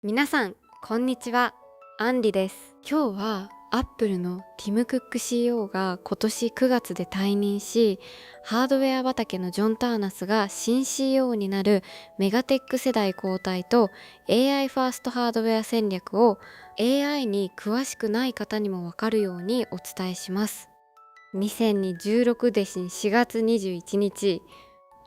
皆さんこんにちは、アンリです。今日はアップルのティム・クック CEO が今年9月で退任し、ハードウェア畑のジョン・ターナスが新 CEO になるメガテック世代交代と AI ファーストハードウェア戦略を AI に詳しくない方にもわかるようにお伝えします。2016年4月21日、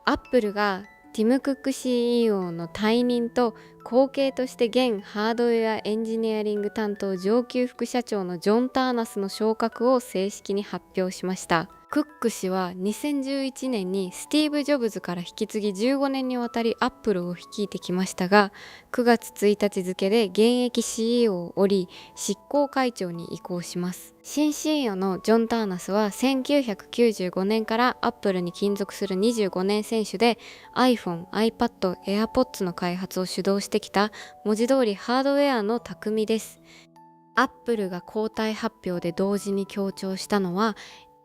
アップルがティム・クック CEO の退任と後継として現ハードウェアエンジニアリング担当上級副社長のジョン・ターナスの昇格を正式に発表しました。クック氏は2011年にスティーブ・ジョブズから引き継ぎ15年にわたりアップルを率いてきましたが、9月1日付で現役 CEO を降り執行会長に移行します。新 CEO のジョン・ターナスは1995年からアップルに勤続する25年選手で iPhone、iPad、AirPods の開発を主導してきた文字通りハードウェアの匠です。アップルが交代発表で同時に強調したのは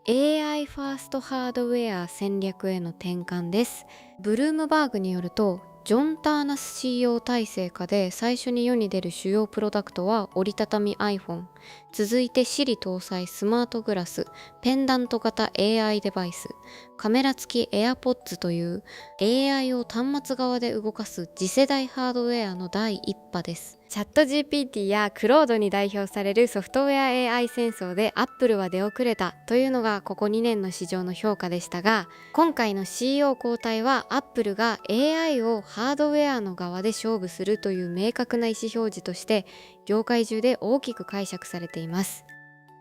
AI ファーストハードウェア戦略への転換です。ブルームバーグによると、ジョン・ターナス CEO 体制下で最初に世に出る主要プロダクトは折りたたみ iPhone、続いて Siri 搭載スマートグラス、ペンダント型 AI デバイス、カメラ付き AirPods という AI を端末側で動かす次世代ハードウェアの第一波です。チャット GPT やクロードに代表されるソフトウェア AI 戦争でアップルは出遅れたというのがここ2年の市場の評価でしたが、今回の CEO 交代はアップルが AI をハードウェアの側で勝負するという明確な意思表示として業界中で大きく解釈されています。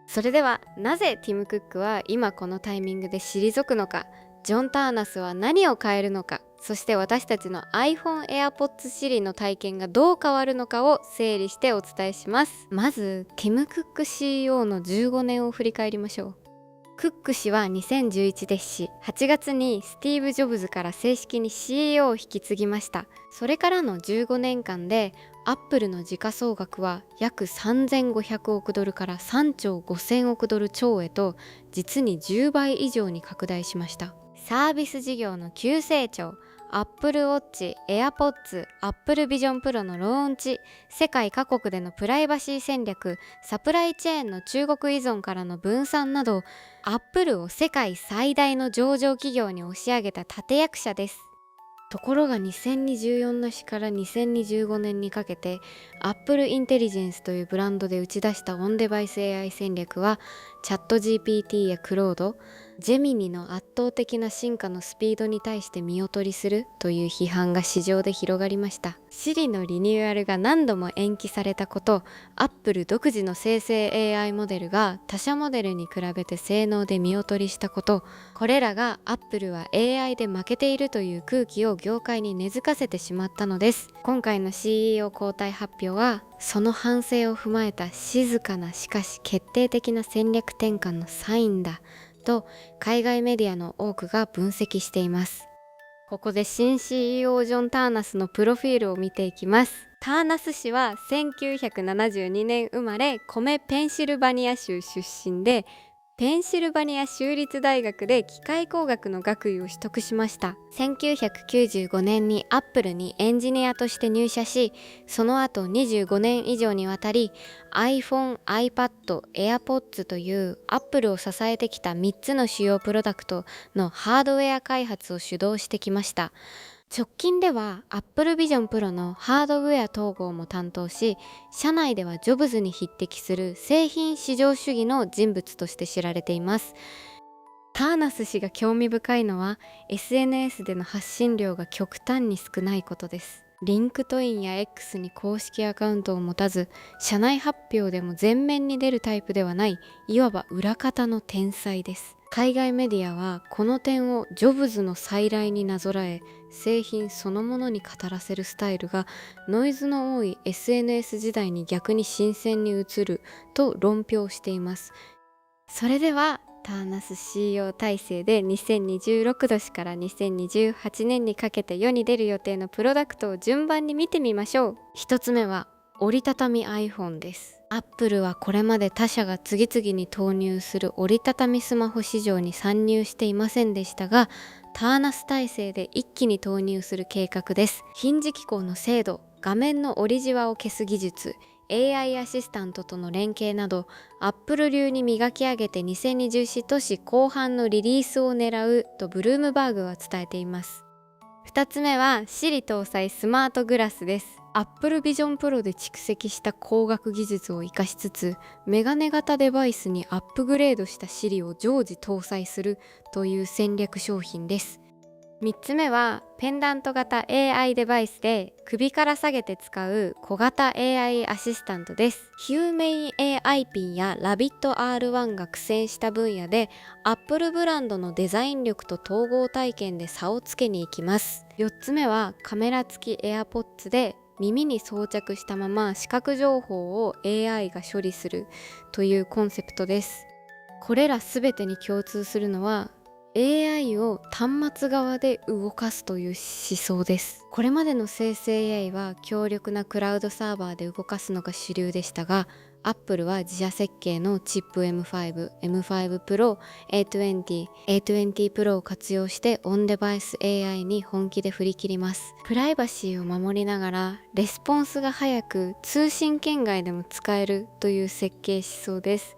それではなぜティム・クックは今このタイミングで退くのか、ジョン・ターナスは何を変えるのか、そして私たちの iPhone AirPods Siri の体験がどう変わるのかを整理してお伝えします。まずティム・クック CEO の15年を振り返りましょう。クック氏は2011で8月にスティーブ・ジョブズから正式に CEO を引き継ぎました。それからの15年間でアップルの時価総額は約3500億ドルから3兆5000億ドル超へと実に10倍以上に拡大しました。サービス事業の急成長、Apple Watch、AirPods、Apple Vision Pro のローンチ、世界各国でのプライバシー戦略、サプライチェーンの中国依存からの分散など、Apple を世界最大の上場企業に押し上げた立役者です。ところが2024年から2025年にかけて Apple Intelligence というブランドで打ち出したオンデバイス AI 戦略はチャット GPT やクロード、ジェミニの圧倒的な進化のスピードに対して見劣りするという批判が市場で広がりました。 Siri のリニューアルが何度も延期されたこと、 Apple 独自の生成 AI モデルが他社モデルに比べて性能で見劣りしたこと、これらが Apple は AI で負けているという空気を業界に根付かせてしまったのです。今回の CEO 交代発表はその反省を踏まえた静かなしかし決定的な戦略転換のサインだと海外メディアの多くが分析しています。ここで新 CEO ジョン・ターナスのプロフィールを見ていきます。ターナス氏は1972年生まれ、米ペンシルバニア州出身で、ペンシルバニア州立大学で機械工学の学位を取得しました。1995年にアップルにエンジニアとして入社し、その後25年以上にわたり iPhone、iPad、AirPods というアップルを支えてきた3つの主要プロダクトのハードウェア開発を主導してきました。直近では Apple Vision Pro のハードウェア統合も担当し、社内ではジョブズに匹敵する製品至上主義の人物として知られています。ターナス氏が興味深いのは SNS での発信量が極端に少ないことです。リンクトインや X に公式アカウントを持たず、社内発表でも前面に出るタイプではない、いわば裏方の天才です。海外メディアはこの点をジョブズの再来になぞらえ、製品そのものに語らせるスタイルがノイズの多い SNS 時代に逆に新鮮に映ると論評しています。それではターナス CEO 体制で2026年から2028年にかけて世に出る予定のプロダクトを順番に見てみましょう。一つ目は折りたたみ iPhone です。アップルはこれまで他社が次々に投入する折りたたみスマホ市場に参入していませんでしたが、ターナス体制で一気に投入する計画です。ヒンジ機構の精度、画面の折りじわを消す技術、AI アシスタントとの連携など、Apple 流に磨き上げて2024年後半のリリースを狙うとブルームバーグは伝えています。2つ目は Siri 搭載スマートグラスです。Apple Vision Pro で蓄積した光学技術を生かしつつ、メガネ型デバイスにアップグレードした Siri を常時搭載するという戦略商品です。3つ目はペンダント型 AI デバイスで首から下げて使う小型 AI アシスタントです。ヒューメイン AI ピンやラビット R1 が苦戦した分野で Apple ブランドのデザイン力と統合体験で差をつけに行きます。4つ目はカメラ付き AirPods で耳に装着したまま視覚情報を AI が処理するというコンセプトです。これらすべてに共通するのはAI を端末側で動かすという思想です。これまでの生成 AI は強力なクラウドサーバーで動かすのが主流でしたが、Apple は自社設計のチップ M5、M5 Pro、A20、A20 Pro を活用してオンデバイス AI に本気で振り切ります。プライバシーを守りながらレスポンスが早く通信圏外でも使えるという設計思想です。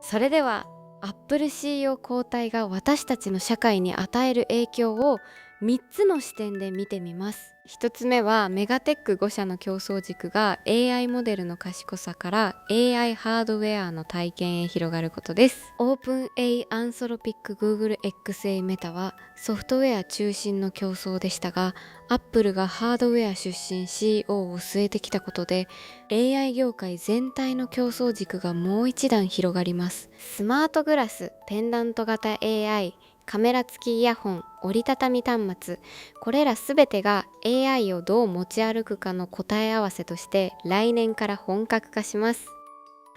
それではApple CEO 交代が私たちの社会に与える影響を3つの視点で見てみます。1つ目はメガテック5社の競争軸が AI モデルの賢さから AI ハードウェアの体験へ広がることです。OpenAI、アンソロピック、Google、XA、メタはソフトウェア中心の競争でしたが、Apple がハードウェア出身 CEO を据えてきたことで AI 業界全体の競争軸がもう一段広がります。スマートグラス、ペンダント型 AI、カメラ付きイヤホン、折りたたみ端末、これらすべてが AI をどう持ち歩くかの答え合わせとして来年から本格化します。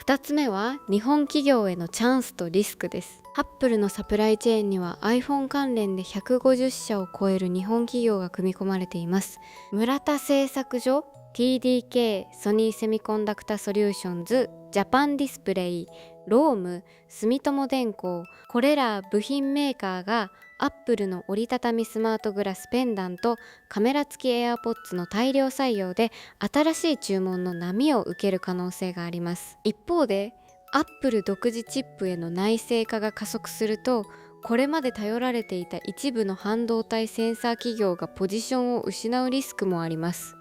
2つ目は日本企業へのチャンスとリスクです。アップルのサプライチェーンには iPhone 関連で150社を超える日本企業が組み込まれています。村田製作所、TDK、ソニーセミコンダクタソリューションズ、ジャパンディスプレイ、ローム、住友電工、これら部品メーカーがアップルの折りたたみスマートグラスペンダント、カメラ付き AirPods の大量採用で新しい注文の波を受ける可能性があります。一方でアップル独自チップへの内製化が加速すると、これまで頼られていた一部の半導体センサー企業がポジションを失うリスクもあります。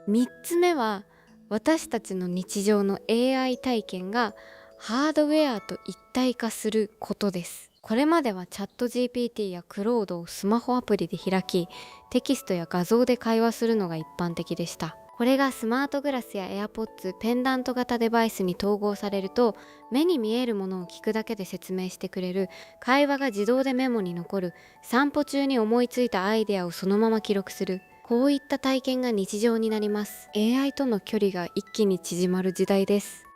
3つ目は私たちの日常の AI 体験がハードウェアと一体化することです。これまではチャット GPT やクロードをスマホアプリで開き、テキストや画像で会話するのが一般的でした。これがスマートグラスや AirPods、ペンダント型デバイスに統合されると、目に見えるものを聞くだけで説明してくれる、会話が自動でメモに残る、散歩中に思いついたアイデアをそのまま記録する、こういった体験が日常になります。 AI との距離が一気に縮まる時代です。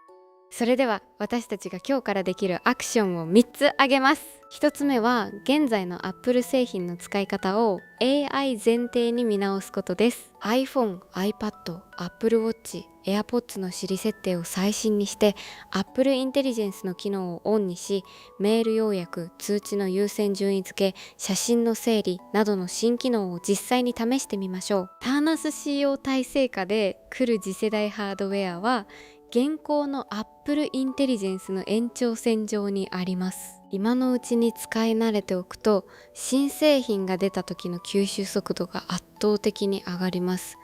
それでは私たちが今日からできるアクションを3つ挙げます。1つ目は現在の Apple 製品の使い方を AI 前提に見直すことです。 iPhone、iPad、Apple Watch、AirPods のSiri設定を最新にして Apple Intelligence の機能をオンにし、メール要約、通知の優先順位付け、写真の整理などの新機能を実際に試してみましょう。ターナス CEO 体制下で来る次世代ハードウェアは現行の Apple Intelligence の延長線上にあります。今のうちに使い慣れておくと、新製品が出た時の吸収速度が圧倒的に上がります。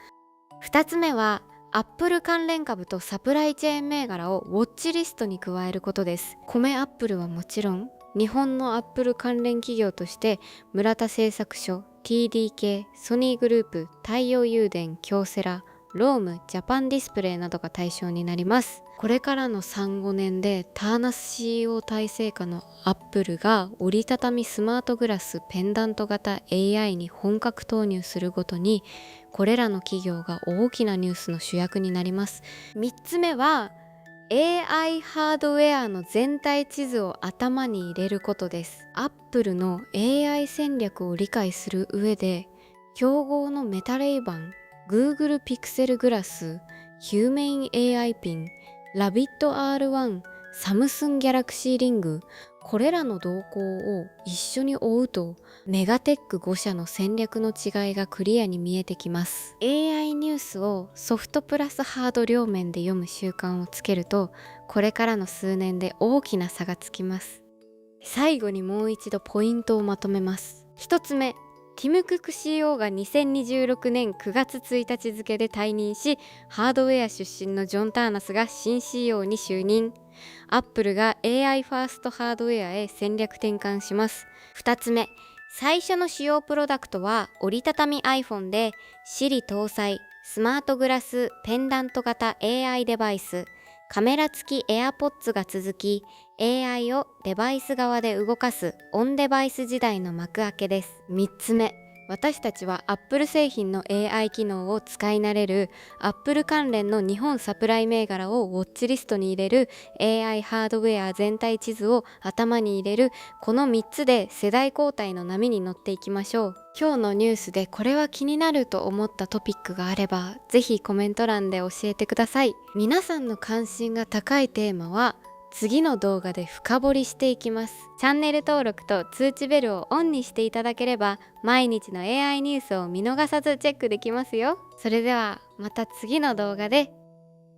2つ目は、Apple 関連株とサプライチェーン銘柄をウォッチリストに加えることです。米 Apple はもちろん、日本の Apple 関連企業として村田製作所、TDK、ソニーグループ、太陽誘電、京セラ、ローム、ジャパンディスプレイなどが対象になります。これからの 3,5 年でターナス CEO 体制下のアップルが折りたたみスマートグラス、ペンダント型 AI に本格投入するごとに、これらの企業が大きなニュースの主役になります。3つ目は AI ハードウェアの全体地図を頭に入れることです。アップルの AI 戦略を理解する上で、競合のメタレイバン、Google Pixel グラス、ヒューメイン AI ピン、ラビット R1、サムスンギャラクシーリング、これらの動向を一緒に追うとメガテック5社の戦略の違いがクリアに見えてきます。 AI ニュースをソフトプラスハード両面で読む習慣をつけると、これからの数年で大きな差がつきます。最後にもう一度ポイントをまとめます。一つ目、ティム・クック CEO が2026年9月1日付で退任し、ハードウェア出身のジョン・ターナスが新 CEO に就任。アップルが AI ファーストハードウェアへ戦略転換します。2つ目、最初の主要プロダクトは折りたたみ iPhone で Siri 搭載スマートグラスペンダント型 AI デバイス、カメラ付き AirPods が続き、 AI をデバイス側で動かすオンデバイス時代の幕開けです。3つ目、私たちは Apple 製品の AI 機能を使い慣れる Apple 関連の日本サプライ銘柄をウォッチリストに入れる AI ハードウェア全体地図を頭に入れる、この3つで世代交代の波に乗っていきましょう。今日のニュースでこれは気になると思ったトピックがあればぜひコメント欄で教えてください。皆さんの関心が高いテーマは次の動画で深掘りしていきます。チャンネル登録と通知ベルをオンにしていただければ毎日の AI ニュースを見逃さずチェックできますよ。それではまた次の動画で